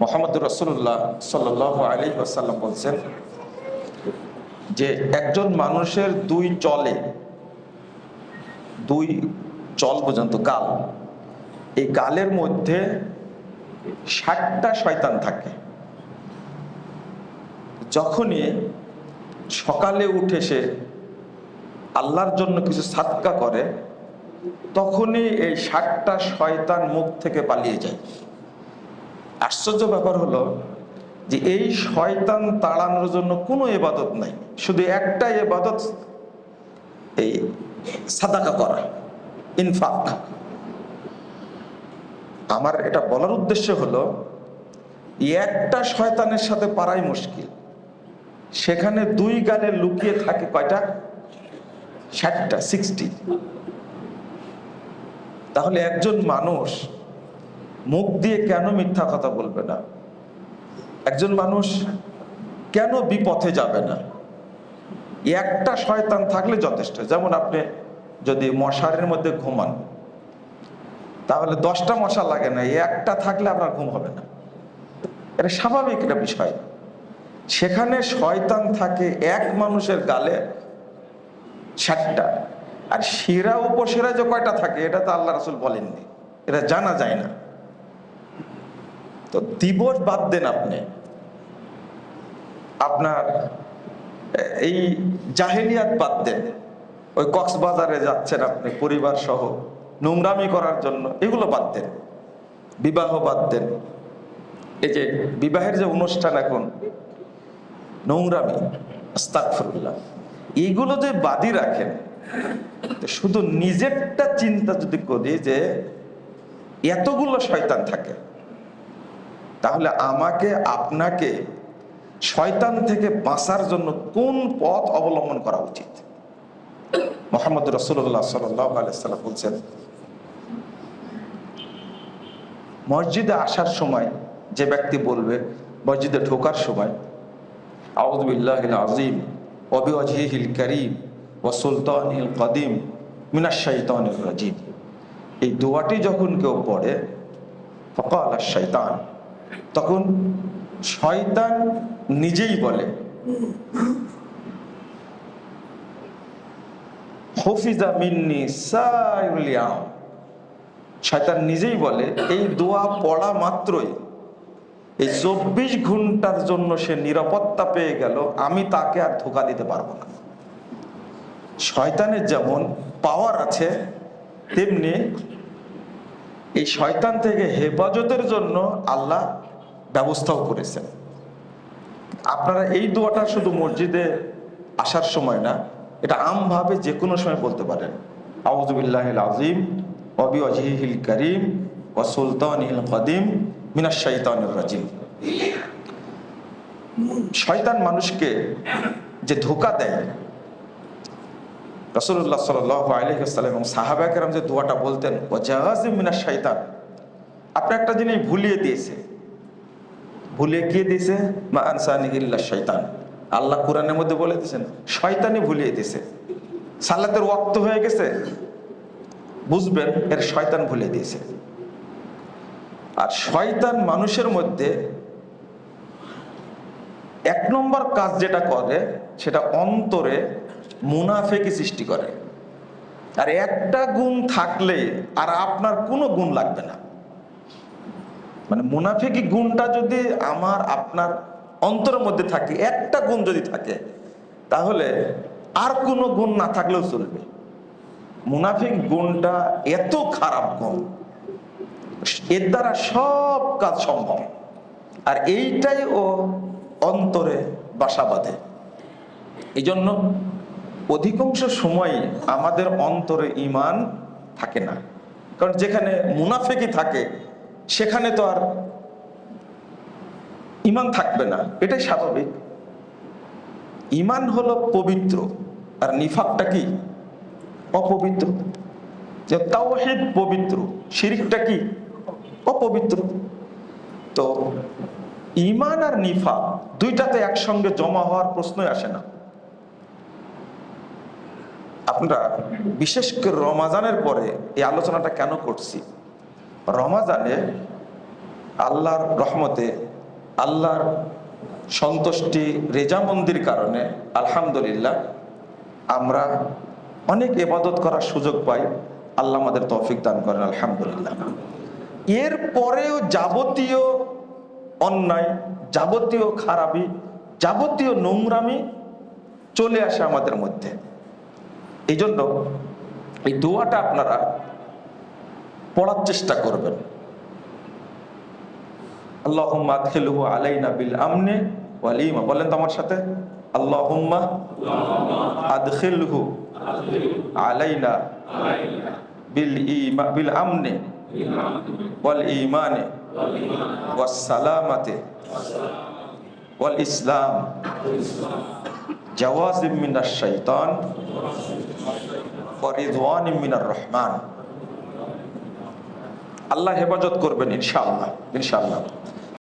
মুহাম্মদুর রাসূলুল্লাহ সাল্লাল্লাহু আলাইহি ওয়াসাল্লাম বলছেন যে একজন মানুষের দুই চল পর্যন্ত গাল, এই গালের মধ্যে 60টা শয়তান থাকে। যখনই সকালে উঠে সে আল্লাহর জন্য কিছু সাদকা করে, তখনই এই 60টা শয়তান মুখ থেকে পালিয়ে যায়। আশ্চর্য ব্যাপার হলো যে এই শয়তান তাড়ানোর জন্য কোনো ইবাদত নাই, শুধু একটা ইবাদত, এই সাদাকা করা, ইনফাক। আমার এটা বলার উদ্দেশ্য হলো একটা শয়তানের সাথে পারাই মুশকিল, সেখানে দুই গালে লুকিয়ে থাকে কয়টা? 60টা, 60। তাহলে একজন মানুষ মুখ দিয়ে কেন মিথ্যা কথা বলবে না? একজন মানুষ কেন বিপথে যাবে না? একটা শয়তান থাকলে যথেষ্ট। যেমন আপনি যদি মশারির মধ্যে ঘুমান, তাহলে 10টা মশা লাগে না, একটা থাকলে আপনার ঘুম হবে না। এটা স্বাভাবিক একটা বিষয়। সেখানে শয়তান থাকে এক মানুষের গালে 60টা, আর শিরা উপশিরা যে কয়টা থাকে এটা তো আল্লাহ রাসূল বলেননি, এটা জানা যায় না। তো দিবস বাদ দেন, আপনি আপনার এই জাহেলিয়াত বাদ দেন, ওই কক্সবাজারে যাচ্ছেন আপনি পরিবার সহ নোংরামি করার জন্য, এগুলো বাদ দেন। বিবাহ বাদ দেন, এই যে বিবাহের যে অনুষ্ঠান এখন নোংরামি, আস্তাগফিরুল্লাহ, এইগুলো যে বাদই রাখেন, শুধু নিজেরটা চিন্তা যদি করি যে এতগুলো শয়তান থাকে, তাহলে আমাকে আপনাকে শয়তান থেকে বাঁচার জন্য কোন পথ অবলম্বন করা উচিত? মুহাম্মদুর রাসূলুল্লাহ সাল্লাল্লাহু আলাইহি ওয়াসাল্লাম বলছেন, মসজিদে আসার সময় যে ব্যক্তি বলবে, মসজিদে ঢোকার সময়, আউযু বিল্লাহিল আযীম ওয়া বিওয়াজহিল কারীম ওয়া সুলতানিল কাদিম মিনাশ শাইতানির রাজীম, এই দোয়াটি যখন কেউ পড়ে, ফাকালা শাইতান, তখন শয়তান নিজেই বলে, হুফিজা মিন্নি সাইরুল ইয়াউম, শয়তান নিজেই বলে এই দোয়া পড়া মাত্রই এই 24 ঘন্টার জন্য সে নিরাপত্তা পেয়ে গেল, আমি তাকে আর ধোঁকা দিতে পারবো না। শয়তানের যেমন পাওয়ার আছে, তেমনি এই শয়তান থেকে হেফাজতের জন্য আল্লাহ ব্যবস্থাও করেছেন। আপনারা এই দোয়াটা শুধু মসজিদে আসার সময় না, এটা আমভাবে যে কোনো সময় বলতে পারেন। আউযু বিল্লাহিল আযীম ওয়া বিওয়াজহিল কারীম ওয়া সুলতানিল কাদিম মিনাশ শাইতানির রাজীম। শয়তান মানুষকে যে ধোঁকা দেয়, রাসূলুল্লাহ সাল্লাল্লাহু আলাইহি ওয়াসাল্লাম এবং সাহাবায়ে কেরাম যে দোয়াটা বলতেন, ওয়া জাহাজিম মিনাশ শাইতান, আপনি একটা জিনিস ভুলিয়ে দিয়েছে, ভুলিয়ে গিয়ে দিয়েছে, মা আনসানি ইল্লা শাইতান, আল্লাহ কোরআনের মধ্যে বলে দিয়েছেন শয়তানই ভুলিয়ে দিয়েছে। সালাতের ওয়াক্ত হয়ে গেছে, বুঝবেন এর শয়তান ভুলিয়ে দিয়েছে। আর শয়তান মানুষের মধ্যে 1 নম্বর কাজ যেটা করে, সেটা অন্তরে মুনাফিকি সৃষ্টি করে। আর একটা গুণ থাকলে আর আপনার কোনো গুণ লাগবে না। মানে মুনাফিকি গুণটা যদি আমার আপনার অন্তরের মধ্যে থাকে, একটা গুণ যদি থাকে, তাহলে আর কোনো গুণ না থাকলেও চলবে। মুনাফিক গুণটা এত খারাপ গুণ, এর দ্বারা সব কাজ সম্ভব, আর এইটাই ও অন্তরে বাসা বাঁধে। এই জন্য অধিকাংশ সময় আমাদের অন্তরে ঈমান থাকে না, কারণ যেখানে মুনাফিকি থাকে সেখানে তো আর ঈমান থাকবে না, এটাই স্বাভাবিক। ঈমান হলো পবিত্র, আর নিফাকটা কি? অপবিত্র। যে তাওহীদ পবিত্র, শিরকটা কি? অপবিত্র। তো ঈমান আর নিফাক দুইটাতে একসঙ্গে জমা হওয়ার প্রশ্নই আসে না। আপনারা বিশেষ করে রমাজানের পরে এই আলোচনাটা কেন করছি? রমাজানে আল্লাহর রহমতে, আল্লাহর সন্তুষ্টি, রেজামন্দির কারণে আলহামদুলিল্লাহ আমরা অনেক ইবাদত করার সুযোগ পাই। আল্লাহ আমাদের তৌফিক দান করেন আলহামদুলিল্লাহ। এর পরেও যাবতীয় অন্যায়, যাবতীয় খারাপি, যাবতীয় নোংরামি চলে আসে আমাদের মধ্যে। এই জন্য এই দোয়াটা আপনারা পড়ার চেষ্টা করবেন। আল্লাহুম্মা আদখিলহু আলাইনা বিল আমনি ওয়াল ঈমান। বলেন তো আমার সাথে, আল্লাহুম্মা আদখিলহু আলাইনা বিল আমনি ওয়াল ঈমানি ওয়াস সালামাতি ওয়াল ইসলাম জাওয়াজিম মিনাশ শাইতান ওয়া রিদওয়ানিম মিনার রহমান। আল্লাহ হেফাজত করবেন ইনশাআল্লাহ, ইনশাআল্লাহ।